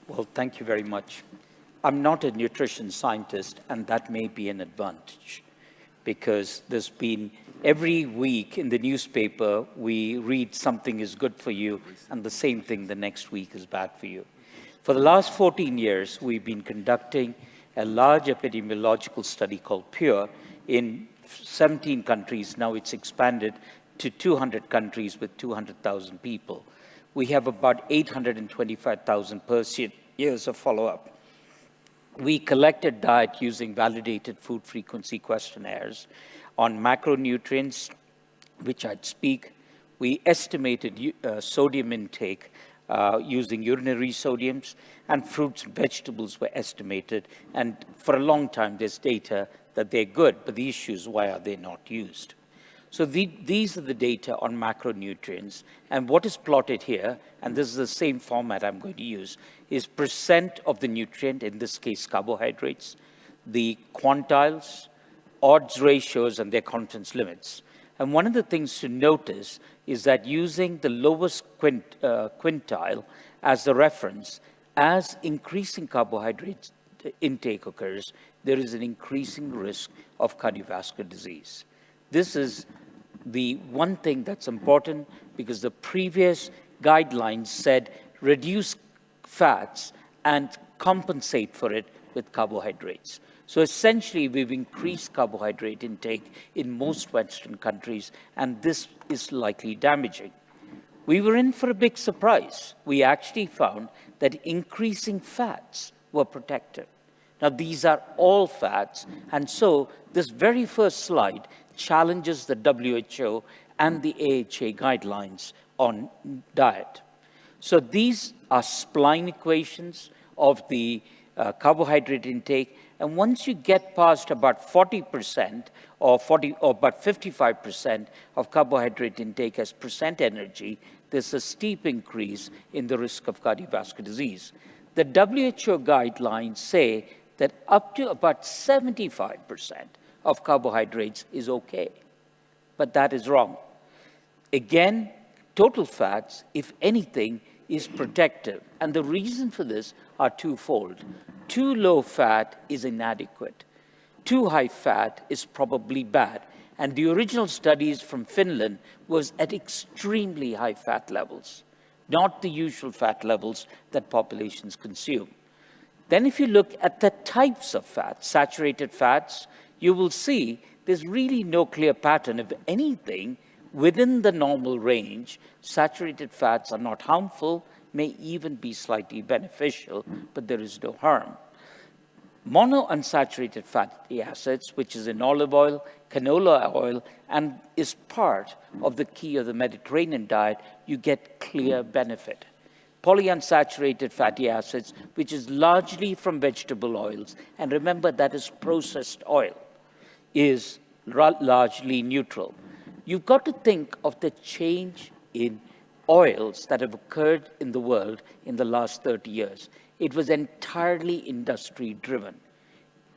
Well, thank you very much. I'm not a nutrition scientist, and that may be an advantage because there's been every week in the newspaper, we read something is good for you, and the same thing the next week is bad for you. For the last 14 years, we've been conducting a large epidemiological study called PURE in 17 countries. Now it's expanded to 200 countries with 200,000 people. We have about 825,000 years of follow-up. We collected diet using validated food frequency questionnaires on macronutrients, which I'd speak. We estimated sodium intake using urinary sodiums, and fruits and vegetables were estimated. And for a long time, there's data that they're good, but the issue is why are they not used? So these are the data on macronutrients. And what is plotted here, and this is the same format I'm going to use, is percent of the nutrient, in this case carbohydrates, the quantiles, odds ratios, and their confidence limits. And one of the things to notice is that using the lowest quintile as the reference, as increasing carbohydrate intake occurs, there is an increasing risk of cardiovascular disease. This is the one thing that's important because the previous guidelines said reduce fats and compensate for it with carbohydrates. So essentially, we've increased carbohydrate intake in most Western countries, and this is likely damaging. We were in for a big surprise. We actually found that increasing fats were protective. Now, these are all fats, and so this very first slide challenges the WHO and the AHA guidelines on diet. So these are spline equations of the carbohydrate intake, and once you get past about 40% or about 55% of carbohydrate intake as percent energy, there's a steep increase in the risk of cardiovascular disease. The WHO guidelines say that up to about 75% of carbohydrates is okay, but that is wrong. Again, total fats, if anything, is protective, and the reason for this are twofold. Too low fat is inadequate. Too high fat is probably bad, and the original studies from Finland was at extremely high fat levels, not the usual fat levels that populations consume. Then if you look at the types of fats, saturated fats, you will see there's really no clear pattern of anything within the normal range. Saturated fats are not harmful, may even be slightly beneficial, but there is no harm. Monounsaturated fatty acids, which is in olive oil, canola oil, and is part of the key of the Mediterranean diet, you get clear benefit. Polyunsaturated fatty acids, which is largely from vegetable oils, and remember that is processed oil, is largely neutral. You've got to think of the change in oils that have occurred in the world in the last 30 years. It was entirely industry-driven.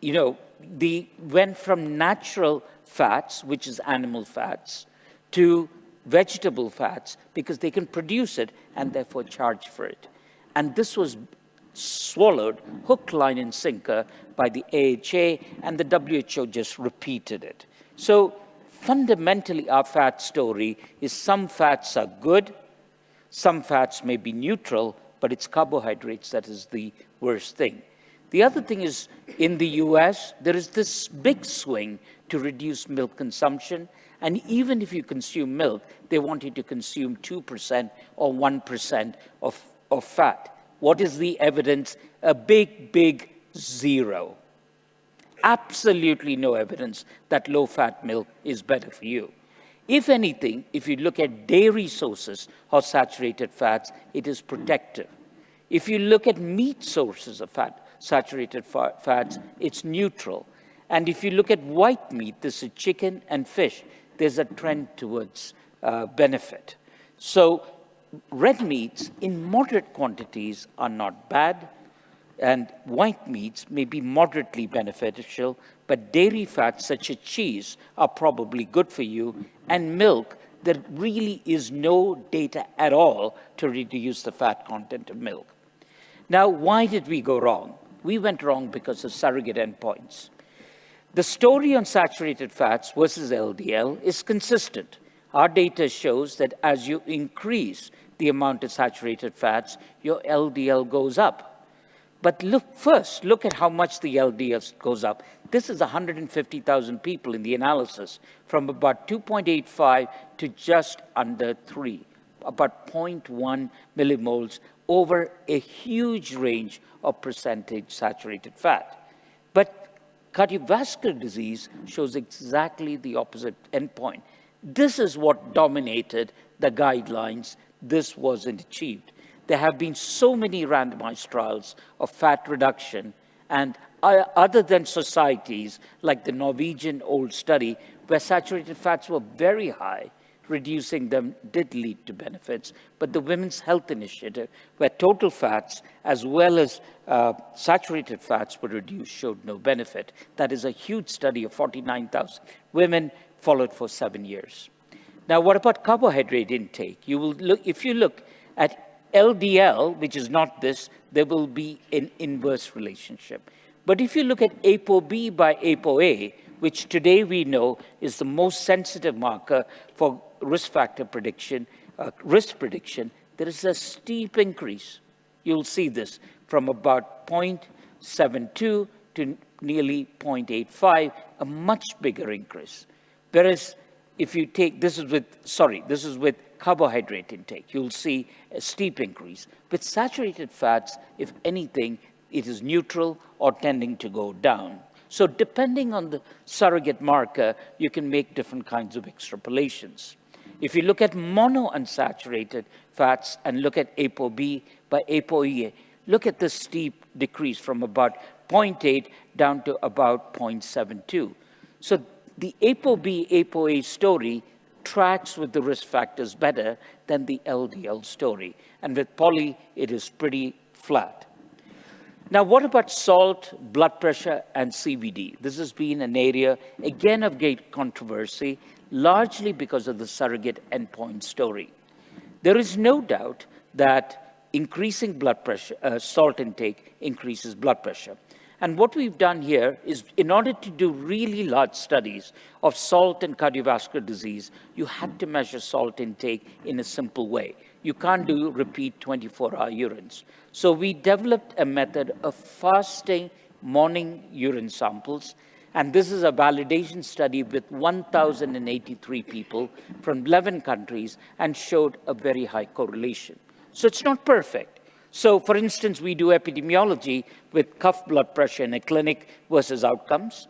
You know, went from natural fats, which is animal fats, to vegetable fats because they can produce it and therefore charge for it. And this was swallowed hook, line, and sinker by the AHA, and the WHO just repeated it. So fundamentally, our fat story is some fats are good, some fats may be neutral, but it's carbohydrates that is the worst thing. The other thing is, in the US, there is this big swing to reduce milk consumption. And even if you consume milk, they want you to consume 2% or 1% of fat. What is the evidence? A big, big zero. Absolutely no evidence that low-fat milk is better for you. If anything, if you look at dairy sources of saturated fats, it is protective. If you look at meat sources of saturated fats, it's neutral. And if you look at white meat, this is chicken and fish, there's a trend towards benefit. So red meats in moderate quantities are not bad, and white meats may be moderately beneficial, but dairy fats such as cheese are probably good for you, and milk, there really is no data at all to reduce the fat content of milk. Now, why did we go wrong? We went wrong because of surrogate endpoints. The story on saturated fats versus LDL is consistent. Our data shows that as you increase the amount of saturated fats, your LDL goes up. But look at how much the LDL goes up. This is 150,000 people in the analysis, from about 2.85 to just under 3, about 0.1 millimoles over a huge range of percentage saturated fat. But cardiovascular disease shows exactly the opposite endpoint. This is what dominated the guidelines. This wasn't achieved. There have been so many randomized trials of fat reduction, and other than societies like the Norwegian old study, where saturated fats were very high, reducing them did lead to benefits. But the Women's Health Initiative, where total fats as well as saturated fats were reduced, showed no benefit. That is a huge study of 49,000 women followed for 7 years. Now, what about carbohydrate intake? You will look, if you look at LDL, which is not this, there will be an inverse relationship. But if you look at ApoB by ApoA, which today we know is the most sensitive marker for risk factor prediction, risk prediction, there is a steep increase. You'll see this from about 0.72 to nearly 0.85, a much bigger increase. Whereas if you take, this is with carbohydrate intake, you'll see a steep increase. With saturated fats, if anything, it is neutral or tending to go down. So depending on the surrogate marker, you can make different kinds of extrapolations. If you look at monounsaturated fats and look at ApoB by ApoE, look at the steep decrease from about 0.8 down to about 0.72. So the ApoB, ApoA story tracks with the risk factors better than the LDL story. And with poly, it is pretty flat. Now, what about salt, blood pressure, and CVD? This has been an area, again, of great controversy, largely because of the surrogate endpoint story. There is no doubt that increasing blood pressure, salt intake increases blood pressure. And what we've done here is, in order to do really large studies of salt and cardiovascular disease, you had to measure salt intake in a simple way. You can't do repeat 24-hour urines. So we developed a method of fasting morning urine samples. And this is a validation study with 1,083 people from 11 countries and showed a very high correlation. So it's not perfect. So, for instance, we do epidemiology with cuff blood pressure in a clinic versus outcomes.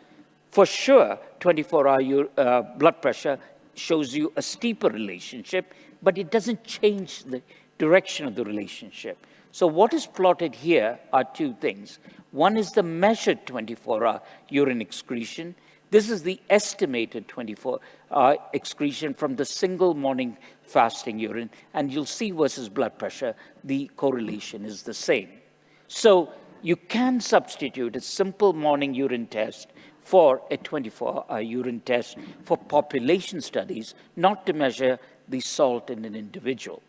For sure, 24-hour blood pressure shows you a steeper relationship, but it doesn't change the direction of the relationship. So what is plotted here are two things. One is the measured 24-hour urine excretion. This is the estimated 24-hour excretion from the single morning fasting urine. And you'll see versus blood pressure, the correlation is the same. So you can substitute a simple morning urine test for a 24-hour urine test for population studies, not to measure the salt in an individual.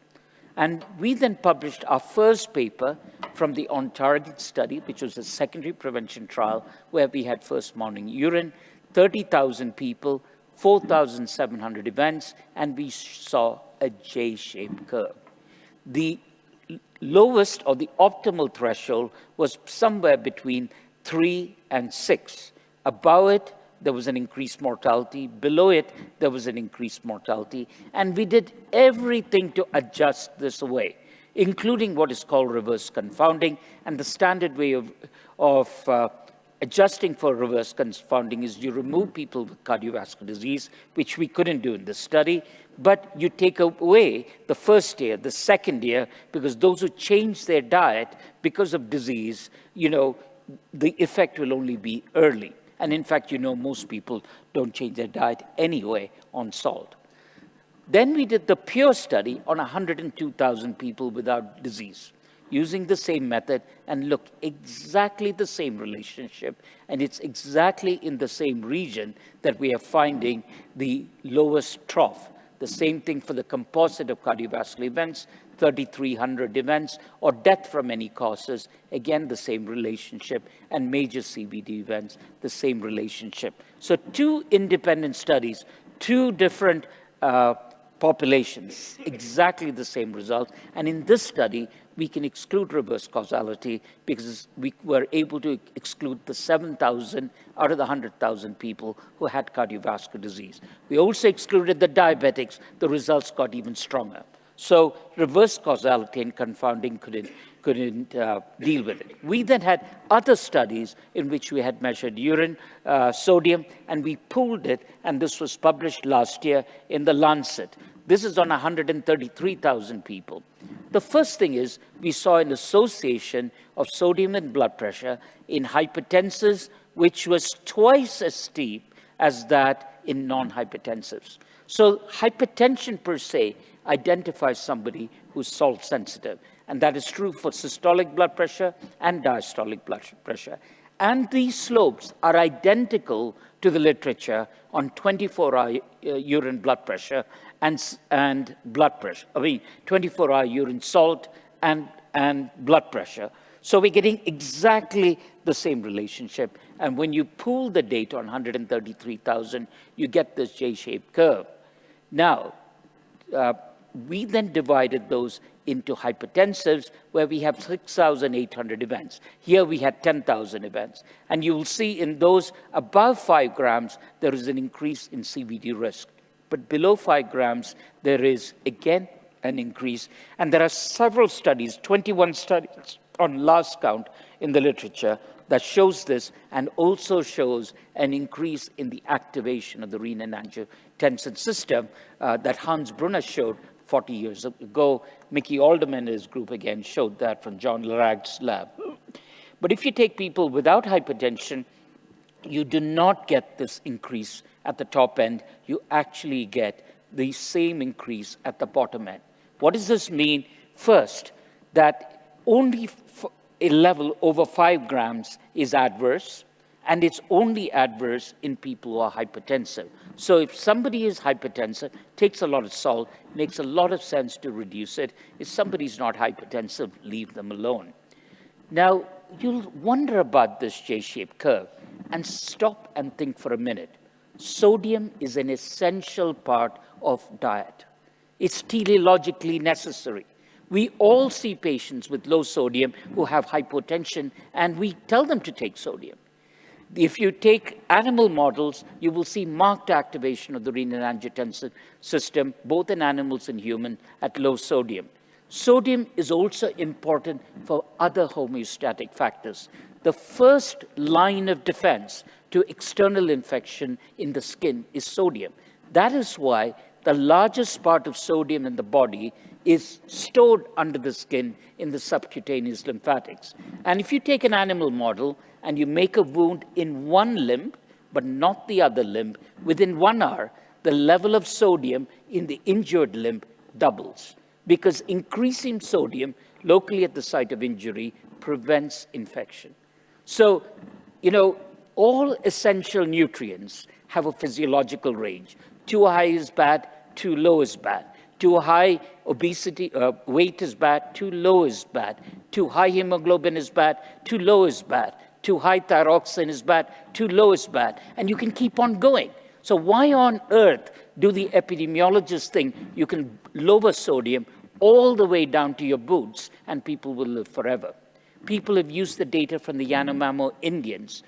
And we then published our first paper from the on-target study, which was a secondary prevention trial where we had first morning urine, 30,000 people, 4,700 events, and we saw a J-shaped curve. The lowest or the optimal threshold was somewhere between 3 and 6. Above it, there was an increased mortality. Below it, there was an increased mortality. And we did everything to adjust this away, including what is called reverse confounding. And the standard way of adjusting for reverse confounding is you remove people with cardiovascular disease, which we couldn't do in this study, but you take away the first year, the second year, because those who change their diet because of disease, you know, the effect will only be early. And in fact, you know, most people don't change their diet anyway on salt. Then we did the PURE study on 102,000 people without disease, using the same method, and look, exactly the same relationship, and it's exactly in the same region that we are finding the lowest trough. The same thing for the composite of cardiovascular events, 3,300 events, or death from any causes, again, the same relationship, and major CVD events, the same relationship. So 2 independent studies, 2 different populations, exactly the same results. And in this study, we can exclude reverse causality because we were able to exclude the 7,000 out of the 100,000 people who had cardiovascular disease. We also excluded the diabetics. The results got even stronger. So reverse causality and confounding couldn't deal with it. We then had other studies in which we had measured urine sodium, and we pooled it, and this was published last year in the Lancet. This is on 133,000 people. The first thing is we saw an association of sodium and blood pressure in hypertensives, which was twice as steep as that in non-hypertensives. So hypertension per se identifies somebody who's salt sensitive. And that is true for systolic blood pressure and diastolic blood pressure. And these slopes are identical to the literature on 24-hour urine blood pressure and blood pressure. 24-hour urine salt and blood pressure. So we're getting exactly the same relationship. And when you pool the data on 133,000, you get this J-shaped curve. Now, we then divided those into hypertensives, where we have 6,800 events. Here we had 10,000 events. And you will see in those above 5 grams, there is an increase in CVD risk. But below 5 grams, there is, again, an increase. And there are several studies, 21 studies on last count in the literature, that shows this and also shows an increase in the activation of the renin-angiotensin system that Hans Brunner showed 40 years ago. Mickey Alderman and his group again showed that from John Larag's lab. But if you take people without hypertension, you do not get this increase at the top end. You actually get the same increase at the bottom end. What does this mean? First, that only a level over 5 grams is adverse, and it's only adverse in people who are hypertensive. So if somebody is hypertensive, takes a lot of salt, makes a lot of sense to reduce it. If somebody's not hypertensive, leave them alone. Now, you'll wonder about this J-shaped curve and stop and think for a minute. Sodium is an essential part of diet. It's teleologically necessary. We all see patients with low sodium who have hypotension, and we tell them to take sodium. If you take animal models, you will see marked activation of the renin-angiotensin system, both in animals and human, at low sodium. Sodium is also important for other homeostatic factors. The first line of defense to external infection in the skin is sodium. That is why the largest part of sodium in the body is stored under the skin in the subcutaneous lymphatics. And if you take an animal model and you make a wound in one limb, but not the other limb, within 1 hour, the level of sodium in the injured limb doubles, because increasing sodium locally at the site of injury prevents infection. So, all essential nutrients have a physiological range. Too high is bad, too low is bad. Too high obesity, weight is bad, too low is bad. Too high hemoglobin is bad, too low is bad. Too high thyroxine is bad, too low is bad. And you can keep on going. So why on earth do the epidemiologists think you can lower sodium all the way down to your boots and people will live forever? People have used the data from the Yanomamo Indians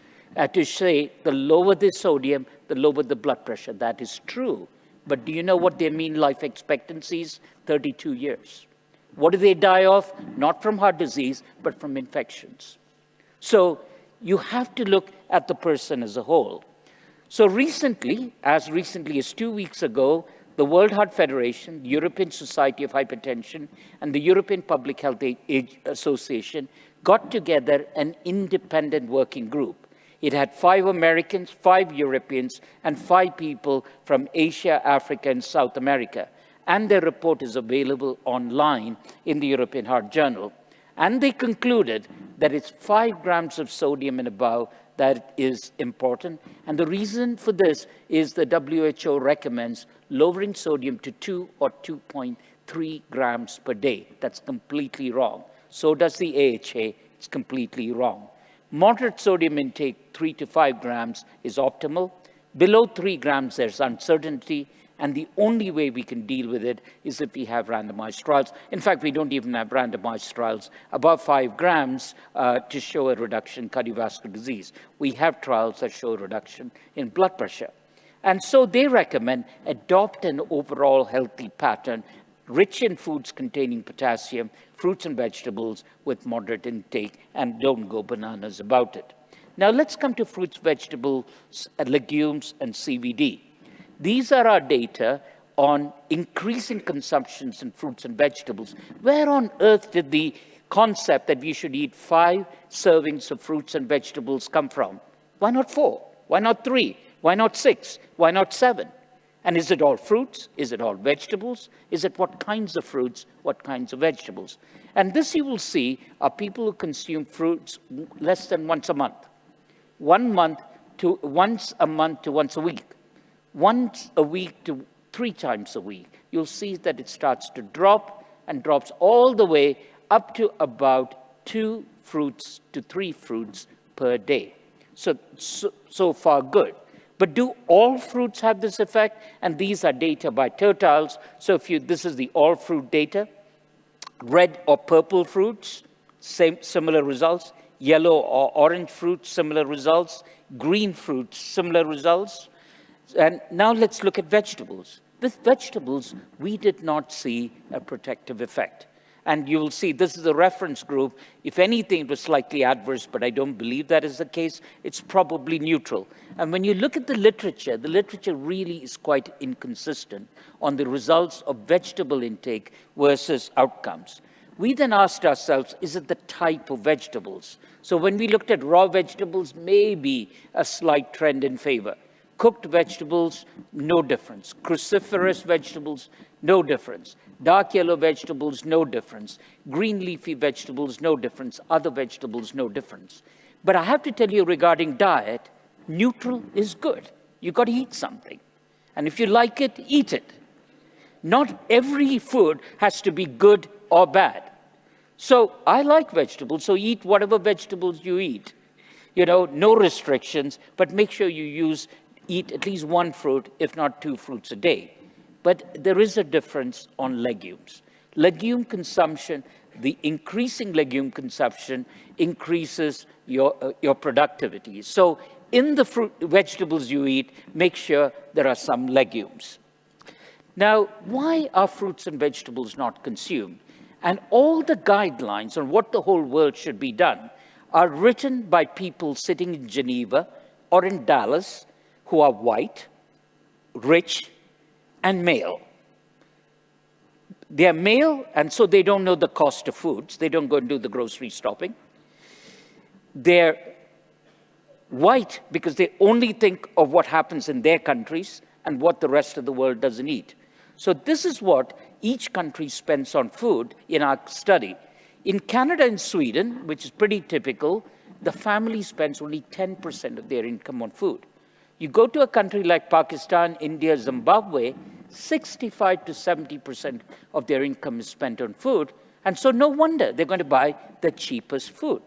to say the lower the sodium, the lower the blood pressure. That is true. But do you know what their mean life expectancy is? 32 years. What do they die of? Not from heart disease, but from infections. So you have to look at the person as a whole. So recently as 2 weeks ago, the World Heart Federation, the European Society of Hypertension, and the European Public Health Association got together an independent working group. It had 5 Americans, 5 Europeans, and 5 people from Asia, Africa, and South America. And their report is available online in the European Heart Journal. And they concluded that it's 5 grams of sodium and above that is important. And the reason for this is the WHO recommends lowering sodium to 2 or 2.3 3 grams per day. That's completely wrong. So does the AHA. It's completely wrong. Moderate sodium intake, 3 to 5 grams, is optimal. Below 3 grams, there's uncertainty. And the only way we can deal with it is if we have randomized trials. In fact, we don't even have randomized trials above 5 grams to show a reduction in cardiovascular disease. We have trials that show a reduction in blood pressure. And so they recommend adopt an overall healthy pattern, rich in foods containing potassium, fruits and vegetables with moderate intake, and don't go bananas about it. Now let's come to fruits, vegetables, legumes, and CVD. These are our data on increasing consumptions in fruits and vegetables. Where on earth did the concept that we should eat 5 servings of fruits and vegetables come from? Why not 4? Why not 3? Why not 6? Why not 7? And is it all fruits? Is it all vegetables? Is it what kinds of fruits, what kinds of vegetables? And this you will see are people who consume fruits less than once a month. Once a month to once a week. Once a week to 3 times a week, you'll see that it starts to drop and drops all the way up to about 2 fruits to 3 fruits per day. So far good. But do all fruits have this effect? And these are data by tertiles. So this is the all fruit data. Red or purple fruits, similar results. Yellow or orange fruits, similar results. Green fruits, similar results. And now let's look at vegetables. With vegetables, we did not see a protective effect. And you will see this is a reference group. If anything, it was slightly adverse, but I don't believe that is the case. It's probably neutral. And when you look at the literature really is quite inconsistent on the results of vegetable intake versus outcomes. We then asked ourselves, is it the type of vegetables? So when we looked at raw vegetables, maybe a slight trend in favor. Cooked vegetables, no difference. Cruciferous vegetables, no difference. Dark yellow vegetables, no difference. Green leafy vegetables, no difference. Other vegetables, no difference. But I have to tell you regarding diet, neutral is good. You've got to eat something. And if you like it, eat it. Not every food has to be good or bad. So I like vegetables, so eat whatever vegetables you eat. You know, no restrictions, but make sure you eat at least 1 fruit, if not 2 fruits a day. But there is a difference on legumes. Legume consumption, the increasing legume consumption increases your productivity. So in the vegetables you eat, make sure there are some legumes. Now, why are fruits and vegetables not consumed? And all the guidelines on what the whole world should be done are written by people sitting in Geneva or in Dallas who are white, rich, and male. They are male, and so they don't know the cost of foods. They don't go and do the grocery shopping. They're white because they only think of what happens in their countries and what the rest of the world doesn't eat. So this is what each country spends on food in our study. In Canada and Sweden, which is pretty typical, the family spends only 10% of their income on food. You go to a country like Pakistan, India, Zimbabwe, 65 to 70% of their income is spent on food. And so no wonder they're going to buy the cheapest food.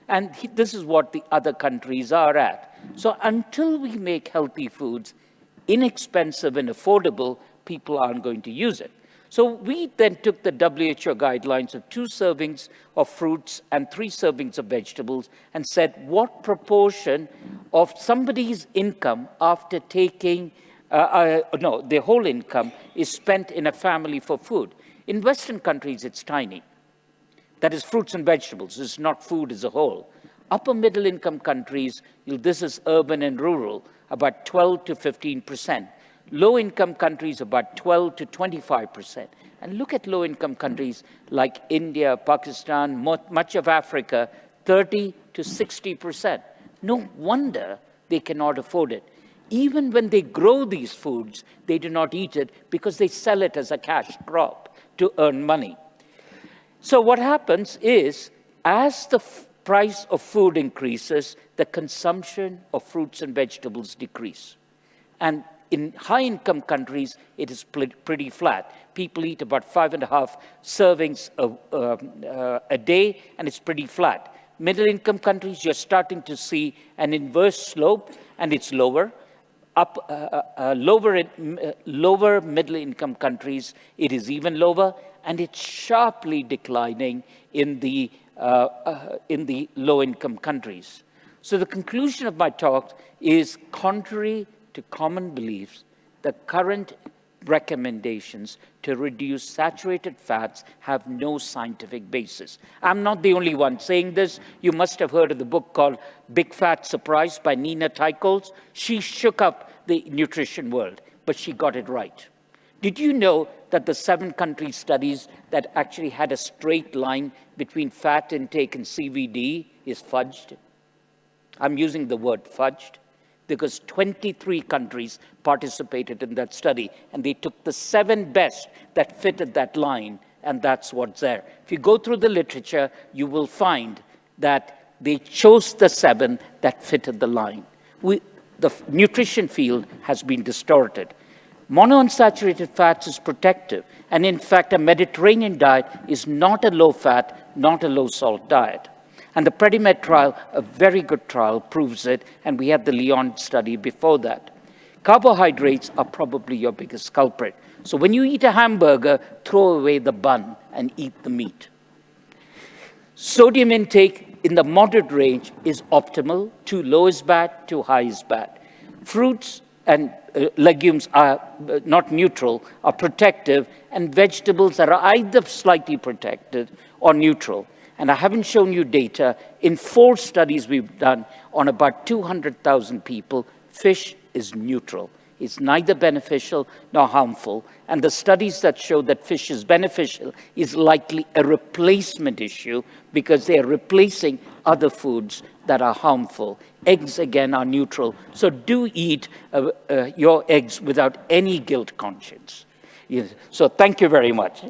And this is what the other countries are at. So until we make healthy foods inexpensive and affordable, people aren't going to use it. So we then took the WHO guidelines of 2 servings of fruits and 3 servings of vegetables and said, what proportion of somebody's income after taking, their whole income is spent in a family for food? In Western countries, it's tiny. That is fruits and vegetables. It's not food as a whole. Upper middle income countries, this is urban and rural, about 12 to 15%. Low-income countries, about 12 to 25%. And look at low-income countries like India, Pakistan, much of Africa, 30 to 60%. No wonder they cannot afford it. Even when they grow these foods, they do not eat it because they sell it as a cash crop to earn money. So what happens is, as the price of food increases, the consumption of fruits and vegetables decrease. And in high-income countries, it is pretty flat. People eat about 5.5 servings a day, and it's pretty flat. Middle-income countries, you're starting to see an inverse slope, and it's lower. Lower middle-income countries, it is even lower, and it's sharply declining in the low-income countries. So the conclusion of my talk is, contrary to common beliefs, the current recommendations to reduce saturated fats have no scientific basis. I'm not the only one saying this. You must have heard of the book called Big Fat Surprise by Nina Teicholz. She shook up the nutrition world, but she got it right. Did you know that the 7 country studies that actually had a straight line between fat intake and CVD is fudged? I'm using the word fudged because 23 countries participated in that study, and they took the 7 best that fitted that line, and that's what's there. If you go through the literature, you will find that they chose the 7 that fitted the line. The nutrition field has been distorted. Monounsaturated fats is protective, and in fact, a Mediterranean diet is not a low-fat, not a low-salt diet. And the PREDIMED trial, a very good trial, proves it, and we had the Lyon study before that. Carbohydrates are probably your biggest culprit. So when you eat a hamburger, throw away the bun and eat the meat. Sodium intake in the moderate range is optimal. Too low is bad, too high is bad. Fruits and legumes are not neutral, are protective, and vegetables are either slightly protected or neutral. And I haven't shown you data. In 4 studies we've done on about 200,000 people, fish is neutral. It's neither beneficial nor harmful. And the studies that show that fish is beneficial is likely a replacement issue because they are replacing other foods that are harmful. Eggs, again, are neutral. So do eat your eggs without any guilt conscience. So thank you very much.